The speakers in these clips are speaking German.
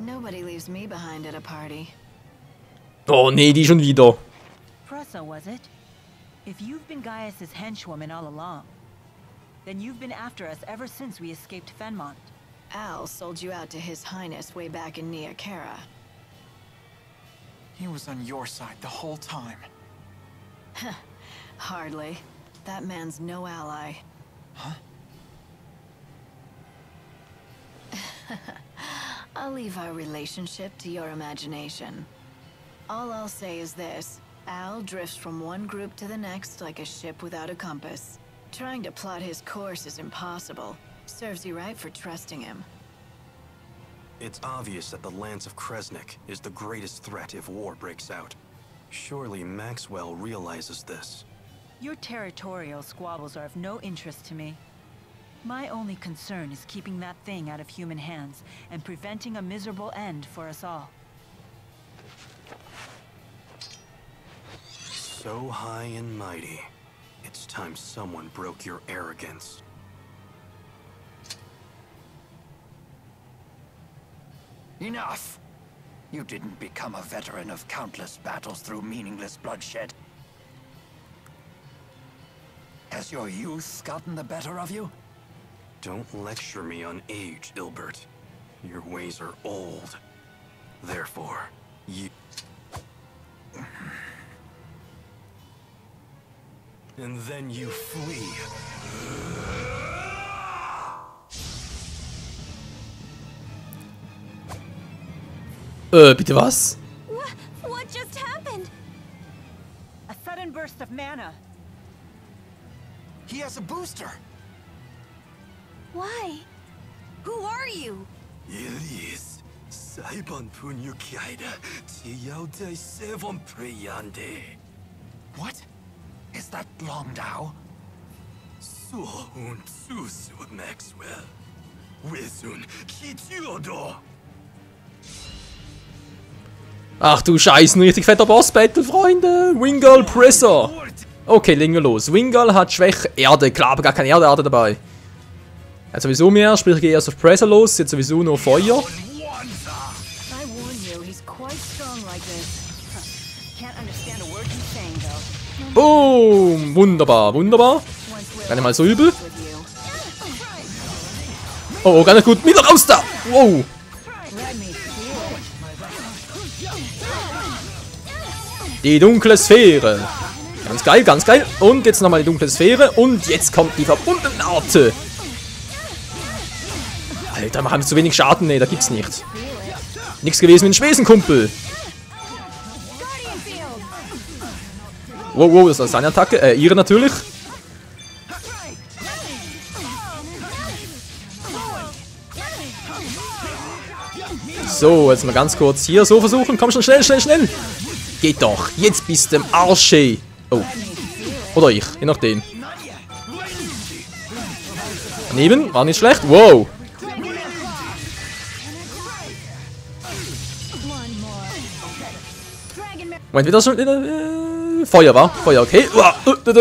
Nobody leaves me behind at a party. Oh nee, die schon wieder. Pressa, was it? If you've been Gaius's henchwoman all along, then you've been after us ever since we escaped Fenmont. Al sold you out to His Highness way back in Nia Khera. He was on your side the whole time. Hardly. That man's no ally. Huh? I'll leave our relationship to your imagination. All I'll say is this. Al drifts from one group to the next like a ship without a compass. Trying to plot his course is impossible. Serves you right for trusting him. It's obvious that the Lance of Kresnik is the greatest threat if war breaks out. Surely Maxwell realizes this. Your territorial squabbles are of no interest to me. My only concern is keeping that thing out of human hands and preventing a miserable end for us all. So high and mighty. It's time someone broke your arrogance. Enough! You didn't become a veteran of countless battles through meaningless bloodshed. Has your youth gotten the better of you? Don't lecture me on age, Ilbert. Your ways are old. Therefore, you... And then you flee. Bitte was? What just happened? A sudden burst of mana. He has a booster. Why? Who are you? Elise, Saibon Punyukaida, Tiyaude Sevon Priyande. What? Is that Longdao? So und Susu Maxwell. Wisun Kitiodo. Ach du Scheiße, ein richtig fetter Boss-Battle, Freunde. Wingull Pressa. Okay, legen wir los. Wingull hat Schwäche Erde. Klar, aber gar keine Erde dabei. Hat sowieso mehr, sprich ich gehe erst auf Pressa los. Jetzt sowieso nur Feuer. I warn you, he's quite strong like this. Can't understand a word he's saying though. Boom! Wunderbar, wunderbar. Gar nicht mal so übel. Oh, gar nicht gut. Wieder raus da! Wow! Die dunkle Sphäre. Ganz geil, ganz geil. Und jetzt nochmal die dunkle Sphäre. Und jetzt kommt die verbundene Arte. Alter, machen wir zu wenig Schaden. Nee, da gibt's nicht. Nichts gewesen mit dem Schwesenkumpel. Wow, wow, das war seine Attacke. Ihre natürlich. So, jetzt mal ganz kurz hier so versuchen. Komm schon, schnell, schnell, schnell. Geht doch. Jetzt bist du im Arsche. Oh. Oder ich, je nachdem. Daneben, war nicht schlecht. Wow. Moment, wieder schon Feuer war. Feuer, okay.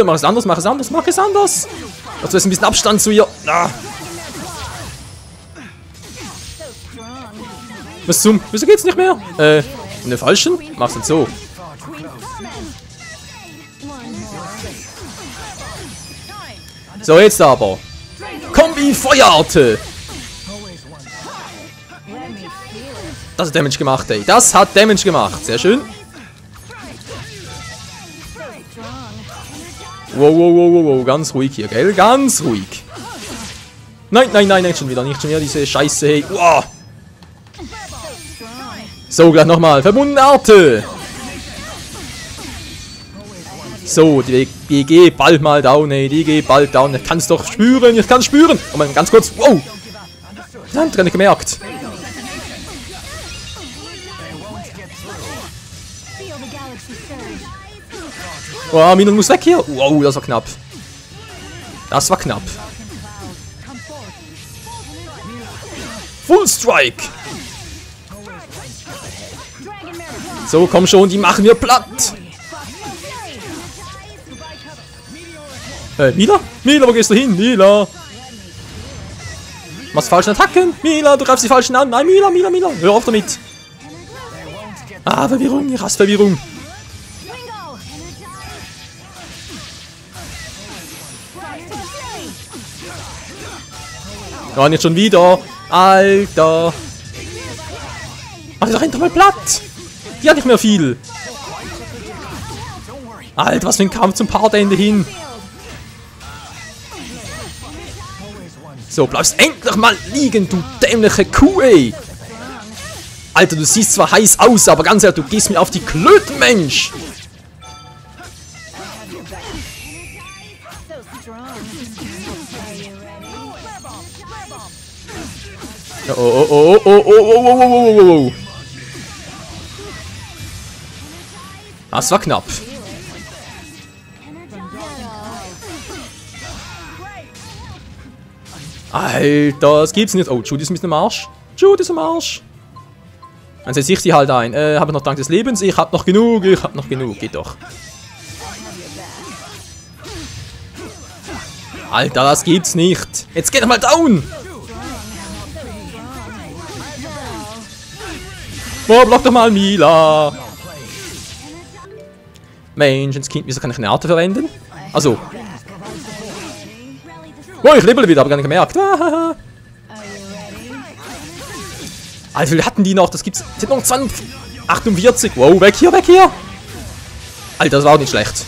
Mach es anders, mach es anders, mach es anders. Dazu ist ein bisschen Abstand zu ihr. Ah. Was zum? Wieso geht's nicht mehr? In den falschen? Mach's jetzt so. So, jetzt aber. Kombi Feuerarte. Das hat Damage gemacht, ey. Das hat Damage gemacht. Sehr schön. Wow, wow, wow, wow, wow. Ganz ruhig hier, gell? Ganz ruhig. Nein, nein, nein, nein. Schon wieder nicht. Schon wieder diese Scheiße, hey. Wow. So, gleich nochmal. Verbundene Arte. So, die geht bald mal down, ey. Die geht bald down. Ich kann es doch spüren. Ich kann es spüren. Moment, ganz kurz. Wow. Nein, gar nicht gemerkt. Oh, Minon muss weg hier. Wow, das war knapp. Das war knapp. Full Strike. So, komm schon, die machen wir platt. Mila? Mila, wo gehst du hin? Mila. Machst falsche Attacken. Mila, du greifst die falschen an. Nein, Mila, Mila, Mila. Hör auf damit. Ah, Verwirrung. Ich hasse Verwirrung. Oh, nicht schon wieder. Alter. Mach die doch endlich mal platt. Die hat nicht mehr viel. Alter, was für ein Kampf zum Partende hin. So, bleibst endlich mal liegen, du dämliche Kuh, ey. Alter, du siehst zwar heiß aus, aber ganz ehrlich, du gehst mir auf die Klöten, Mensch. Oh, oh, oh, oh, oh, oh, oh, oh, oh, oh, oh. Das war knapp. Alter, das gibt's nicht. Oh, Judy ist ein bisschen am Arsch. Judy ist am Arsch. Dann setze ich die halt ein. Habe ich noch Dank des Lebens? Ich hab noch genug, ich hab noch genug. Geht doch. Alter, das gibt's nicht. Jetzt geht doch mal down. Oh, block doch mal Mila. Menschenskind, wieso kann ich eine Arte verwenden? Also. Oh, ich leble wieder, aber gar nicht gemerkt. Alter, wie viel hatten die noch? Das gibt's. Sind noch 20. 48. Wow, weg hier, weg hier. Alter, das war auch nicht schlecht.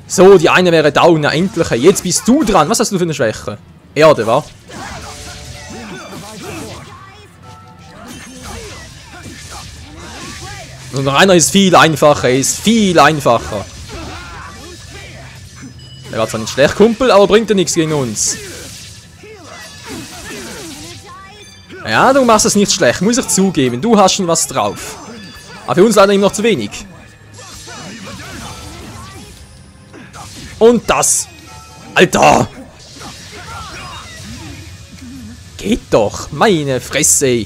So, die eine wäre down, na endlich. Jetzt bist du dran. Was hast du für eine Schwäche? Erde, wa? Und noch einer ist viel einfacher, ist viel einfacher. Der war zwar nicht schlecht, Kumpel, aber bringt ja nichts gegen uns. Ja, du machst es nicht schlecht, muss ich zugeben. Du hast schon was drauf. Aber für uns leider immer noch zu wenig. Und das. Alter. Geht doch. Meine Fresse.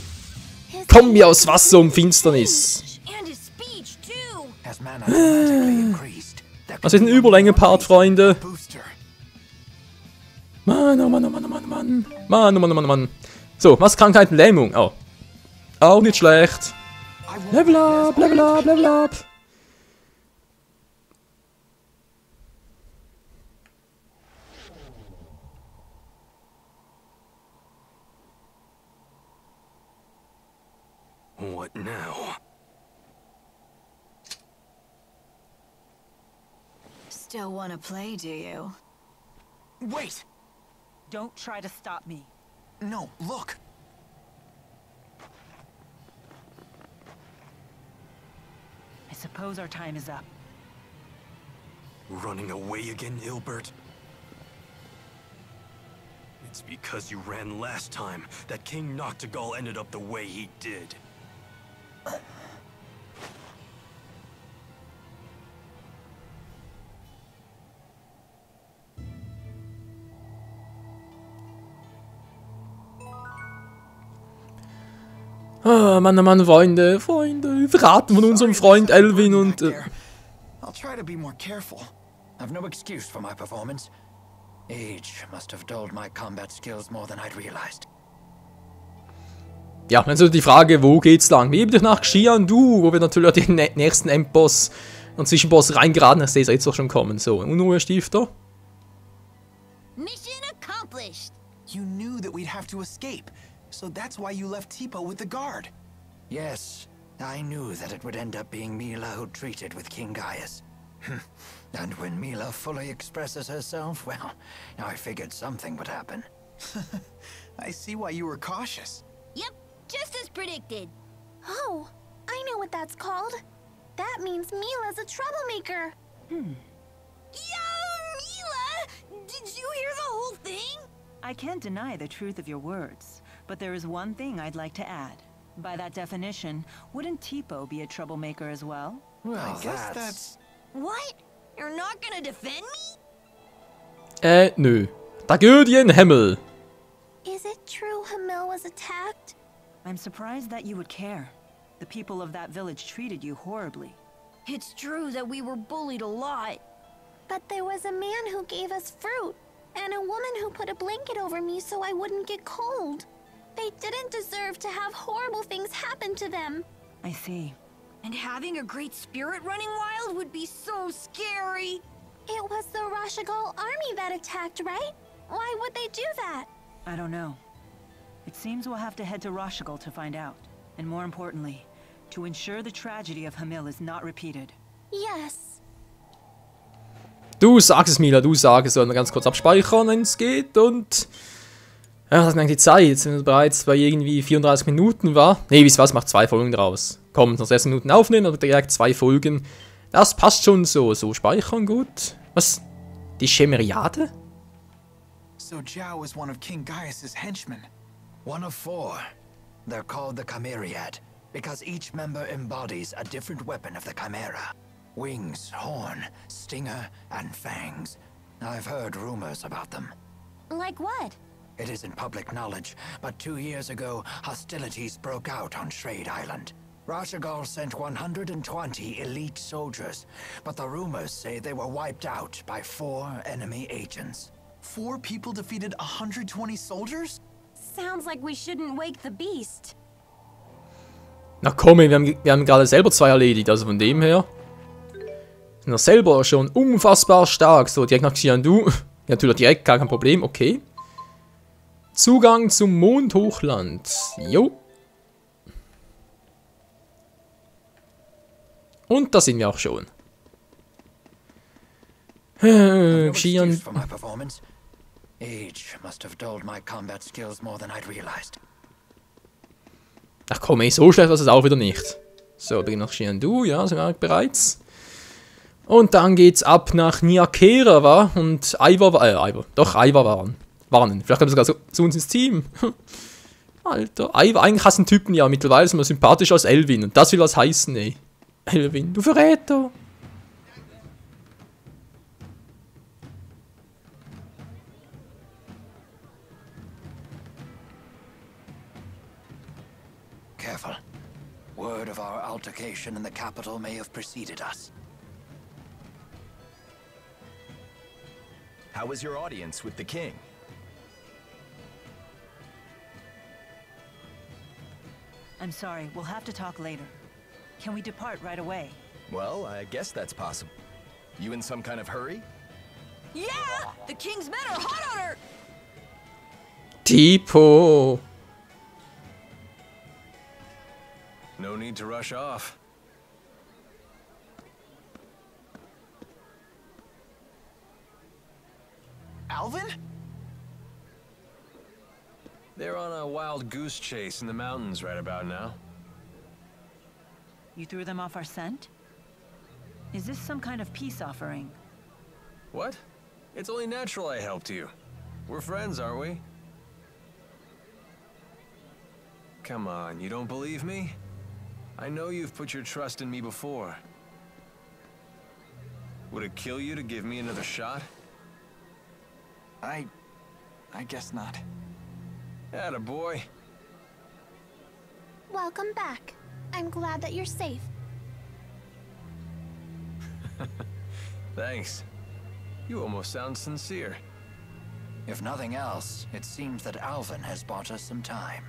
Komm mir aus Wasser um Finsternis. Was ist ein Überlänge-Part, Freunde? Mann, oh Mann, oh Mann, oh Mann, oh Mann. Mann, oh Mann, oh Mann, oh Mann. So, was? Krankheiten, Lähmung. Oh. Auch nicht schlecht. Level up, level up, level up. What now? Still wanna play, do you? Wait! Don't try to stop me. No, look! I suppose our time is up. Running away again, Ilbert? It's because you ran last time that King Noctigal ended up the way he did. Ah, Mann, oh Mann, Freunde, verraten von unserem Freund Elvin und... I'll try to be more careful. I've no excuse for my performance. Age must have dulled my combat skills more than I'd realized. Ja, also die Frage, wo geht's lang? Wir dich nach Xian Du, wo wir natürlich den nächsten Endboss und Zwischenboss reingeraten. Ich sehe es jetzt doch schon kommen. So, Unruhestifter. Mission accomplished. You knew that we'd have to escape, so that's why you left Tipo with the guard. Yes, I knew that it would end up being Mila who treated with King Gaius. And when Mila fully expresses herself, well, I figured something would happen. I see why you were cautious. Yep, just as predicted. Oh, I know what that's called. That means Mila's a troublemaker. Yeah, Mila! Did you hear the whole thing? I can't deny the truth of your words, but there is one thing I'd like to add. By that definition, wouldn't Tipo be a troublemaker as well? Well, I guess that's... What? You're not gonna defend me? Nö. Tragödien Himmel. Is it true Hamil was attacked? I'm surprised that you would care. The people of that village treated you horribly. It's true that we were bullied a lot. But there was a man who gave us fruit. and a woman who put a blanket over me so I wouldn't get cold. They didn't deserve to have horrible things happen to them. I see. And having a great spirit running wild would be so scary. It was the Rashagal army that attacked, right? Why would they do that? I don't know. It seems we'll have to head to Rashagal to find out. And more importantly, to ensure the tragedy of Hamil is not repeated. Yes. Du sagst es, Mila, du sagst es. Sollen wir ganz kurz abspeichern, wenn es geht. Und... Ja, das ist eigentlich die Zeit. Jetzt sind wir bereits bei irgendwie 34 Minuten, wa? Ne, wisst was, macht 2 Folgen draus. Komm, noch 6 Minuten aufnehmen, aber direkt 2 Folgen. Das passt schon so. So, speichern, gut. Was? Die Chimeriade? So Zhao is one of King Gaius' henchmen. One of 4. They're called the Chimeriad, because each member embodies a different weapon of the Chimera. Wings, horn, stinger, and fangs. I've heard rumors about them. Like what? It isn't public knowledge, but 2 years ago, hostilities broke out on Shrade Island. Rashagal sent 120 elite soldiers, but the rumors say they were wiped out by 4 enemy agents. 4 people defeated 120 soldiers? Sounds like we shouldn't wake the beast. Na komm, wir haben gerade selber 2 erledigt, also von dem her. Sind wir selber schon unfassbar stark. So, direkt nach Xiandu. Natürlich direkt, gar kein Problem, okay. Zugang zum Mondhochland. Jo. Und da sind wir auch schon. Xian. Age must have dulled my combat skills more than I'd realized. Ach komm, ey, so schlecht war es auch wieder nicht. So, beginnen nach Xiandu, ja, sind wir bereits. Und dann geht's ab nach Niakera, wa? Und Ivar warnen. Vielleicht kommen sie sogar zu uns ins Team. Alter, Ivar, eigentlich hast du einen Typen, ja, mittlerweile ist man sympathischer als Elvin. Und das will was heißen, ey. Elvin, du Verräter. Careful. Word of our altercation in the capital may have preceded us. How was your audience with the king? I'm sorry, we'll have to talk later. Can we depart right away? Well, I guess that's possible. You in some kind of hurry? Yeah! The king's men are hot on her! Tipo. No need to rush off. Alvin? They're on a wild goose chase in the mountains right about now. You threw them off our scent? Is this some kind of peace offering? What? It's only natural I helped you. We're friends, aren't we? Come on, you don't believe me? I know you've put your trust in me before. Would it kill you to give me another shot? I guess not. Atta boy. Welcome back. I'm glad that you're safe. Thanks. You almost sound sincere. If nothing else, it seems that Alvin has bought us some time.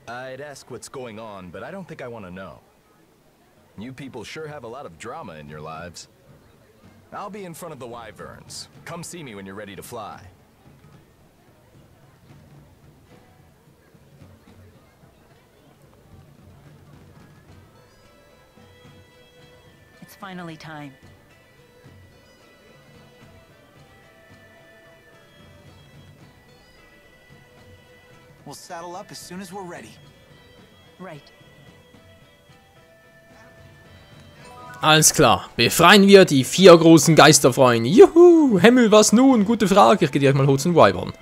I'd ask what's going on, but I don't think I want to know. You people sure have a lot of drama in your lives. I'll be in front of the Wyverns. Come see me when you're ready to fly. It's finally time. We'll saddle up as soon as we're ready. Right. Alles klar. Befreien wir die 4 großen Geisterfreunde. Juhu! Himmel, was nun? Gute Frage. Ich gehe direkt mal hoch zum Wyvern.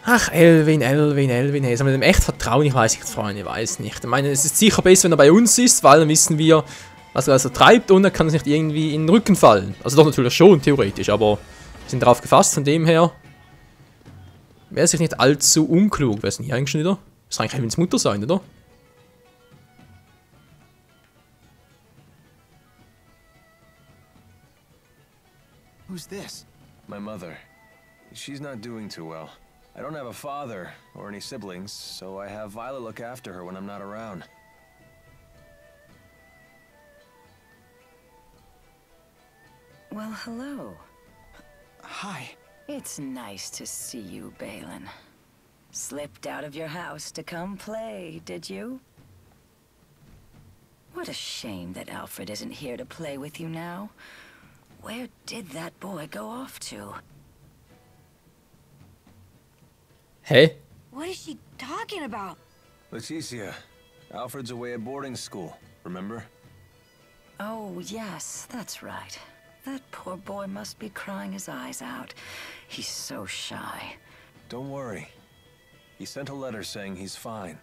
Ach, Elvin. Hey, soll man dem echt vertrauen? Ich weiß nicht, Freunde. Ich weiß nicht. Ich meine, es ist sicher besser, wenn er bei uns ist, weil dann wissen wir, was er also treibt und er kann es nicht irgendwie in den Rücken fallen. Also doch natürlich schon, theoretisch, aber wir sind darauf gefasst, von dem her wäre sich nicht allzu unklug. Wer ist denn hier eigentlich schon wieder? Das kann eigentlich Elvins Mutter sein, oder? Who's this? My mother. She's not doing too well. I don't have a father or any siblings, so I have Violet look after her when I'm not around. Well, hello. Hi. It's nice to see you, Balin. Slipped out of your house to come play, did you? What a shame that Alfred isn't here to play with you now. Where did that boy go off to? Hey? What is she talking about? Leticia, Alfred's away at boarding school, remember? Oh, yes, that's right. That poor boy must be crying his eyes out. He's so shy. Don't worry. He sent a letter saying he's fine.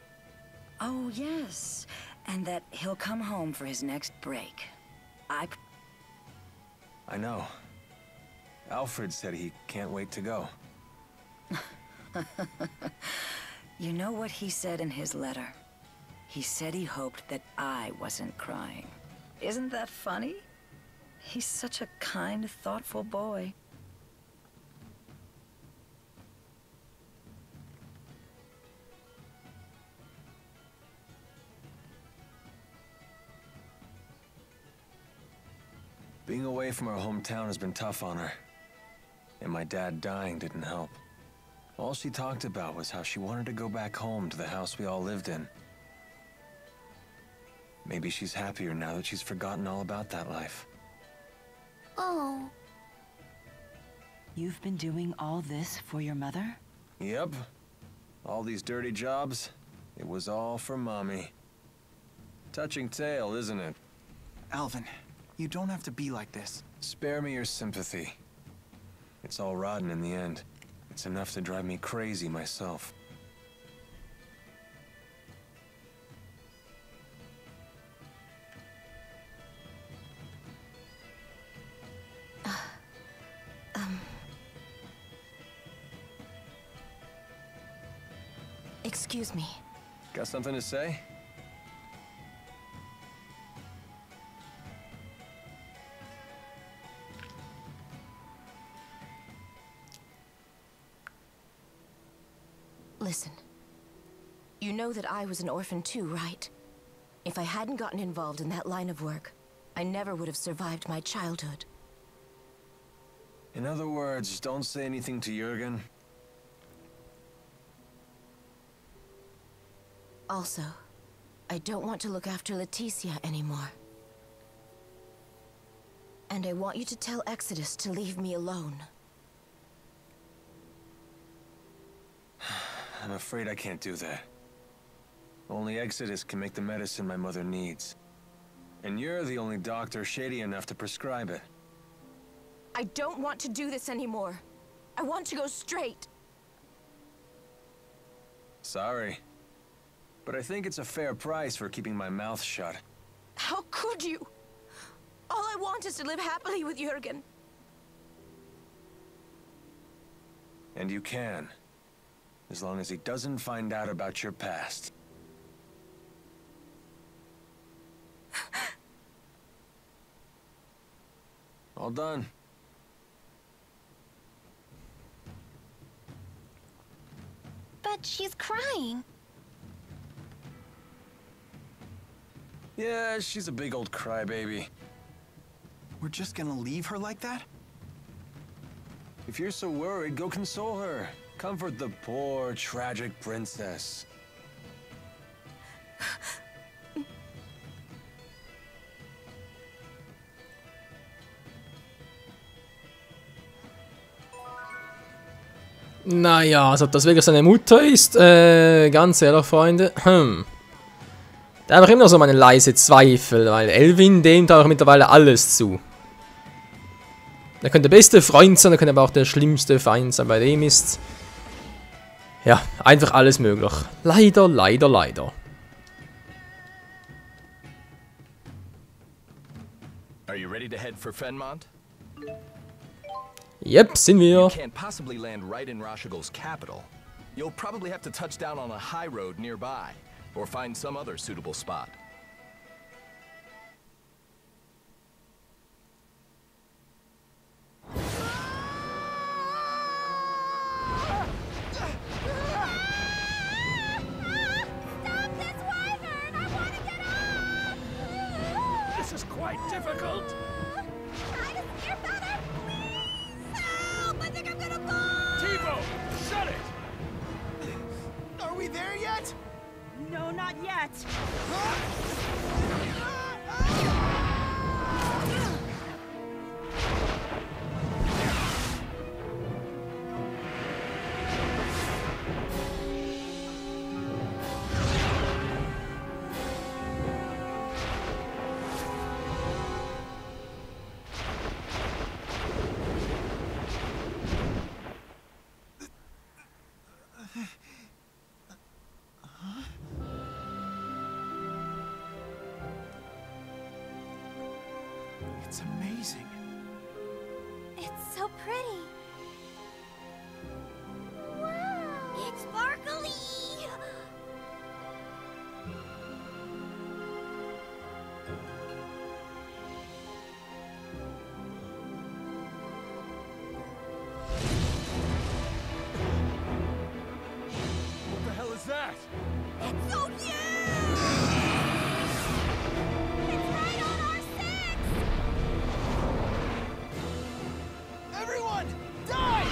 Oh, yes. And that he'll come home for his next break. I know. Alfred said he can't wait to go. You know what he said in his letter? He said he hoped that I wasn't crying. Isn't that funny? He's such a kind, thoughtful boy. Being away from our hometown has been tough on her. And my dad dying didn't help. All she talked about was how she wanted to go back home to the house we all lived in. Maybe she's happier now that she's forgotten all about that life. Oh. You've been doing all this for your mother? Yep. All these dirty jobs, it was all for Mommy. Touching tale, isn't it? Alvin, you don't have to be like this. Spare me your sympathy. It's all rotten in the end. It's enough to drive me crazy myself. Excuse me. Got something to say? Listen. You know that I was an orphan too, right? If I hadn't gotten involved in that line of work, I never would have survived my childhood. In other words, don't say anything to Jürgen. Also, I don't want to look after Leticia anymore. And I want you to tell Exodus to leave me alone. I'm afraid I can't do that. Only Exodus can make the medicine my mother needs. And you're the only doctor shady enough to prescribe it. I don't want to do this anymore. I want to go straight. Sorry. But I think it's a fair price for keeping my mouth shut. How could you? All I want is to live happily with Jürgen. And you can. As long as he doesn't find out about your past. All done. But she's crying. Yeah, she's a big old crybaby. We're just gonna leave her like that? If you're so worried, go console her. Comfort the poor, tragic princess. Naja, also ob das wirklich seine Mutter ist, ganz ehrlich, Freunde, da habe ich immer noch so meine leise Zweifel, weil Elvin dem auch mittlerweile alles zu. Er könnte der beste Freund sein, er könnte aber auch der schlimmste Feind sein, bei dem ist, ja, einfach alles möglich. Leider, leider, leider. Are you ready to head for Fenmont? Yep, sind wir. You can't possibly land right in Rashigol's capital. You'll probably have to touch down on a high road nearby, or find some other suitable spot. No, not yet. It's amazing. It's so pretty. Wow! It's sparkly! What the hell is that? It's so huge! It's right on our six! Everyone, die!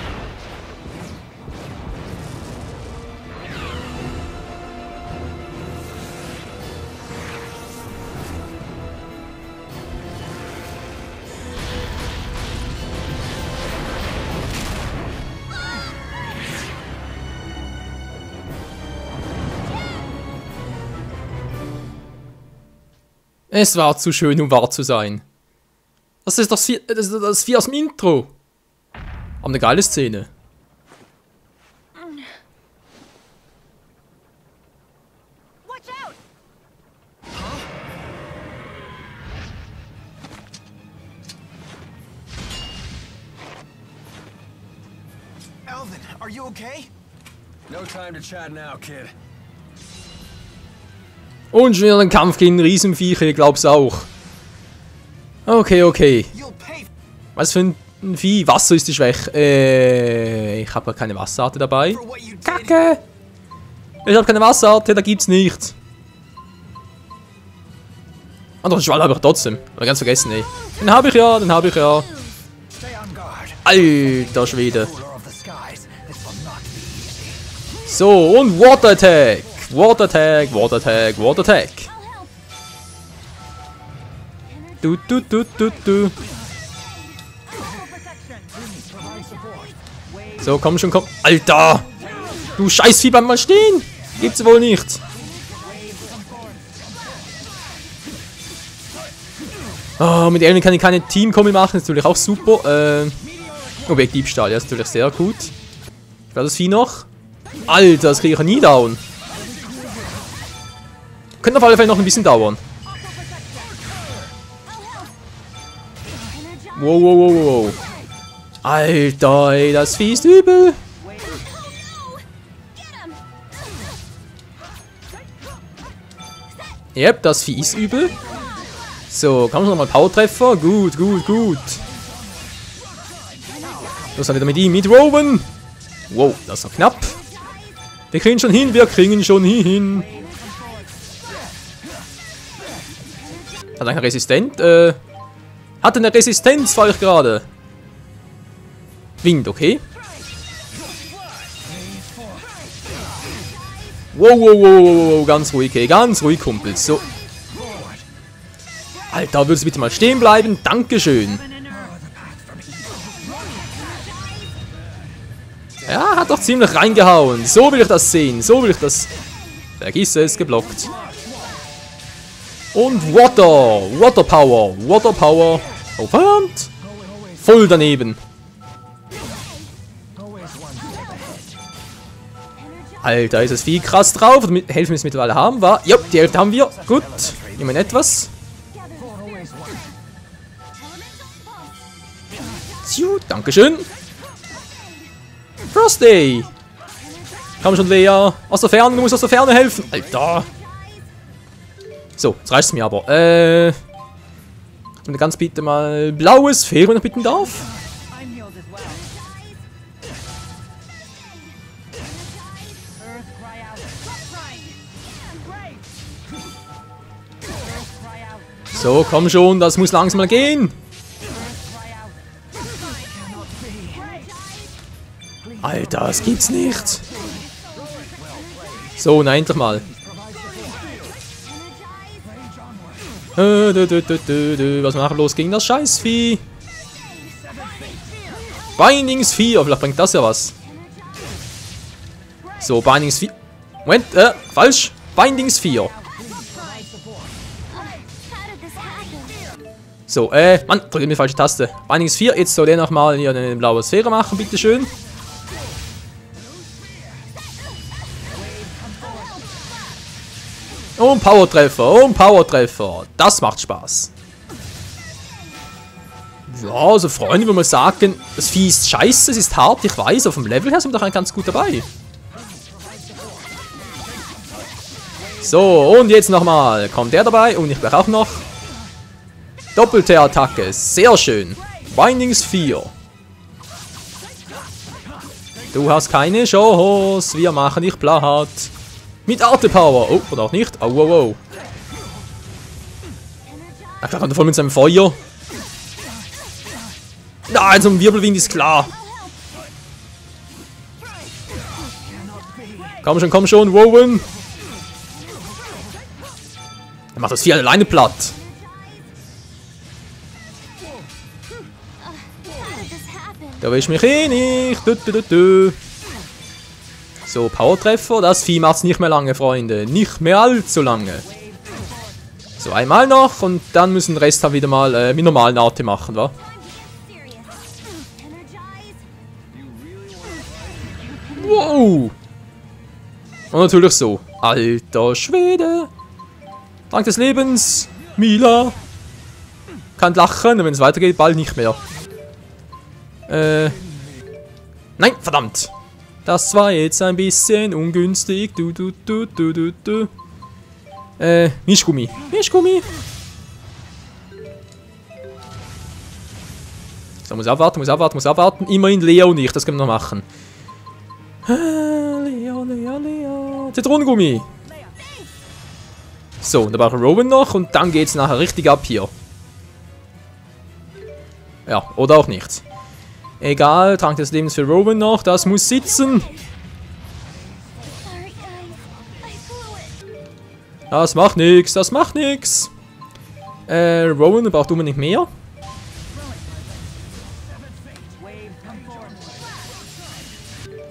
Es war zu schön, um wahr zu sein. Das ist das Vieh aus dem Intro. Aber eine geile Szene. Watch out! Alvin, are you okay? No time to chat now, kid. Und schon wieder ein Kampf gegen Riesenviecher, ich glaub's auch. Okay, okay. Was für ein Vieh? Wasser ist die Schwäche. Ich habe keine Wasserarte dabei. Kacke! Ich habe keine Wasserarte, da gibt's nichts. Ah, doch, den Schwall habe ich trotzdem. Aber ganz vergessen, ey. Den habe ich ja, den habe ich ja. Alter Schwede. So, und Water Attack. Water Attack, Water Attack, Water Attack. Du. So, komm schon, komm. Alter! Du Scheißvieh, bleib mal stehen! Gibt's wohl nicht. Oh, mit Alien kann ich keine Team-Kombi machen, das ist natürlich auch super. Objektdiebstahl, ja, ist natürlich sehr gut. War das Vieh noch? Alter, das kriege ich ja nie down. Könnte auf alle Fälle noch ein bisschen dauern. Wow. Alter, ey, das Vieh ist übel. Yep, das Vieh ist übel. So, komm schon nochmal Power-Treffer. Gut. Los, dann wieder mit ihm, mit Rowan. Wow, das war knapp. Wir kriegen schon hin, Hat er eine Resistenz? Hat eine Resistenz, war ich gerade. Wind, okay. Wow, ganz ruhig, okay. Ganz ruhig, Kumpels. So. Alter, würdest du bitte mal stehen bleiben? Dankeschön. Ja, hat doch ziemlich reingehauen. So will ich das sehen. Vergiss es, geblockt. Und Water Power. Oh, verdammt. Voll daneben. Alter, ist das Vieh krass drauf. Helfen wir es mittlerweile haben. Ja, die Hälfte haben wir. Gut. Immerhin etwas. Dankeschön. Frosty. Komm schon, Lea. Aus der Ferne, du musst aus der Ferne helfen. Alter. So, jetzt reicht's mir aber. Ganz bitte mal blaue Sphäre, wenn ich bitten darf. So, komm schon, das muss langsam mal gehen. Alter, das gibt's nicht. So, nein, endlich mal. Was machen wir los gegen das Scheißvieh? Bindings 4. Vielleicht bringt das ja was. So, Bindings 4. Moment, falsch. Bindings 4. So, Mann, drücke mir die falsche Taste. Bindings 4, jetzt soll der nochmal hier eine blaue Sphäre machen, bitteschön. Und Power-Treffer, Das macht Spaß. Ja, also Freunde, wo man sagen, das Vieh ist scheiße, es ist hart, ich weiß, auf dem Level her sind wir doch ganz gut dabei. So, und jetzt nochmal. Kommt der dabei und ich brauche auch noch. Doppelte Attacke, sehr schön. Bindings 4. Du hast keine Chance, wir machen dich platt. Mit Arte Power. Oh, oder auch nicht. Oh, wow, wow. Na klar, kommt er voll mit seinem Feuer. Nein, so ein Wirbelwind ist klar. Komm schon, Rowan. Er macht das Vieh alleine platt. Da will ich mich eh nicht. So, Power-Treffer. Das Vieh macht's nicht mehr lange, Freunde. Nicht mehr allzu lange. So, einmal noch und dann müssen den Rest halt wieder mal mit normalen Arte machen, wa? Wow! Und natürlich so. Alter Schwede! Dank des Lebens, Mila! Kann lachen, wenn es weitergeht, bald nicht mehr. Nein, verdammt! Das war jetzt ein bisschen ungünstig. Mischgummi. So, muss abwarten. Immerhin Leo und ich, das können wir noch machen. Leo. Zitronengummi. So, und da brauchen wir Rowan noch und dann geht's nachher richtig ab hier. Ja, oder auch nicht. Egal, Trank des Lebens für Rowan noch, das muss sitzen. Das macht nix. Rowan braucht unbedingt mehr.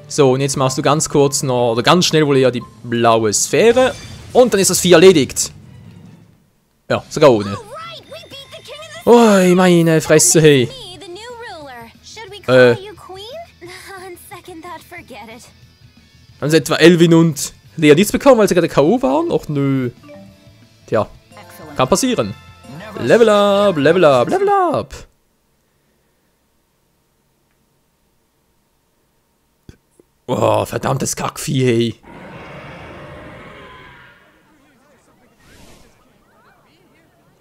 So, und jetzt machst du ganz kurz noch, oder ganz schnell wohl eher die blaue Sphäre. Und dann ist das Vieh erledigt. Ja, sogar ohne. Ui, meine Fresse, hey. Haben sie etwa Elvin und Lea nichts bekommen, weil sie gerade K.O. waren? Och nö. Tja, kann passieren. Level up. Oh, verdammtes Kackvieh, hey.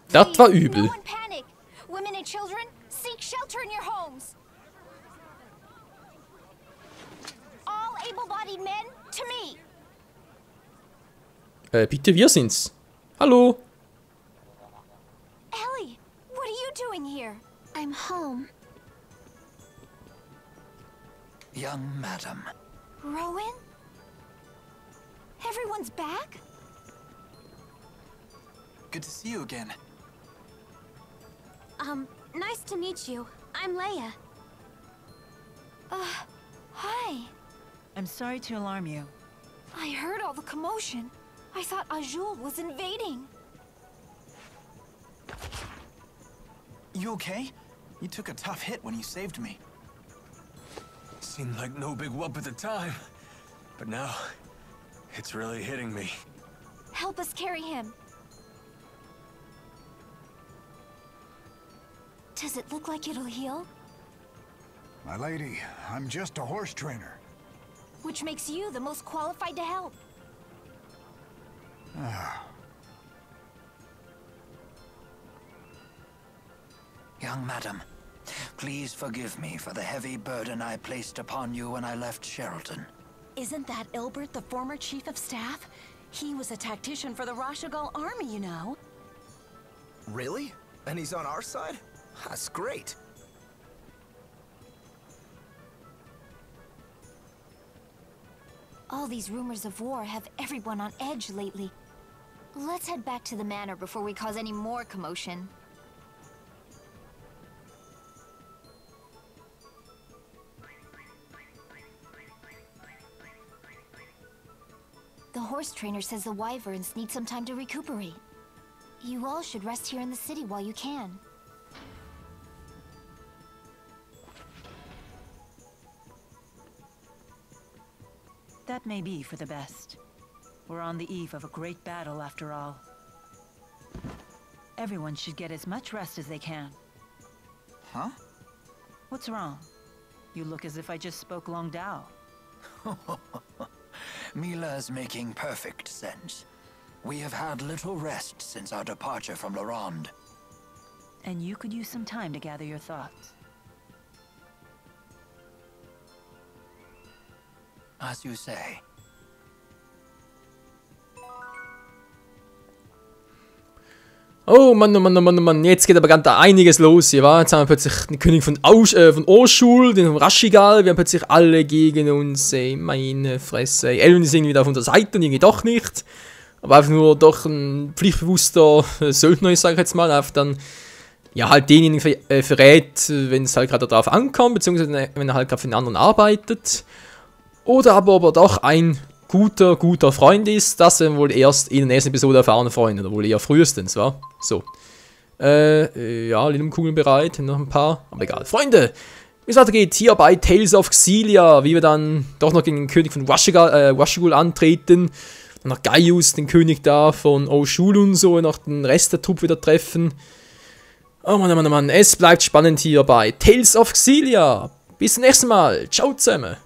Das war übel. Bitte, wir sind's. Hallo. Ellie, what are you doing here? I'm home. Young madam. Rowan? Everyone's back? Good to see you again. Nice to meet you. I'm Leia. Hi. I'm sorry to alarm you. I heard all the commotion. I thought Azul was invading. You okay? You took a tough hit when you saved me. Seemed like no big whoop at the time, but now it's really hitting me. Help us carry him. Does it look like it'll heal? My lady, I'm just a horse trainer. Which makes you the most qualified to help. Young madam, please forgive me for the heavy burden I placed upon you when I left Sheraldon. Isn't that Ilbert, the former chief of staff? He was a tactician for the Rashagal army, you know. Really? And he's on our side? That's great. All these rumors of war have everyone on edge lately. Let's head back to the manor before we cause any more commotion. The horse trainer says the wyverns need some time to recuperate. You all should rest here in the city while you can. That may be for the best. We're on the eve of a great battle, after all. Everyone should get as much rest as they can. Huh? What's wrong? You look as if I just spoke Long Dao. Mila's making perfect sense. We have had little rest since our departure from Laronde. And you could use some time to gather your thoughts. As you say. Oh Mann, oh Mann, oh Mann, oh Mann, jetzt geht aber ganz einiges los hier, wa? Jetzt haben wir plötzlich den König von Oshul, den Rashigal, wir haben plötzlich alle gegen uns, ey, meine Fresse. Elrond ist irgendwie da auf unserer Seite und irgendwie doch nicht. Aber einfach nur doch ein pflichtbewusster Söldner, ich sage jetzt mal, einfach dann, ja, halt denjenigen verrät, wenn es halt gerade darauf ankommt, beziehungsweise wenn er halt gerade für den anderen arbeitet. Oder aber ob er doch ein guter Freund ist, das werden wir wohl erst in der nächsten Episode erfahren, Freunde, oder wohl eher frühestens, wa? So. Ja, Linumkugeln bereit, noch ein paar, aber egal. Freunde, wie es weitergeht, hier bei Tales of Xillia, wie wir dann doch noch gegen den König von Washigul antreten, dann noch Gaius, den König da von Oshul und so, noch den Rest der Truppe wieder treffen. Oh Mann, oh Mann, oh Mann, es bleibt spannend hier bei Tales of Xillia. Bis zum nächsten Mal, ciao zusammen.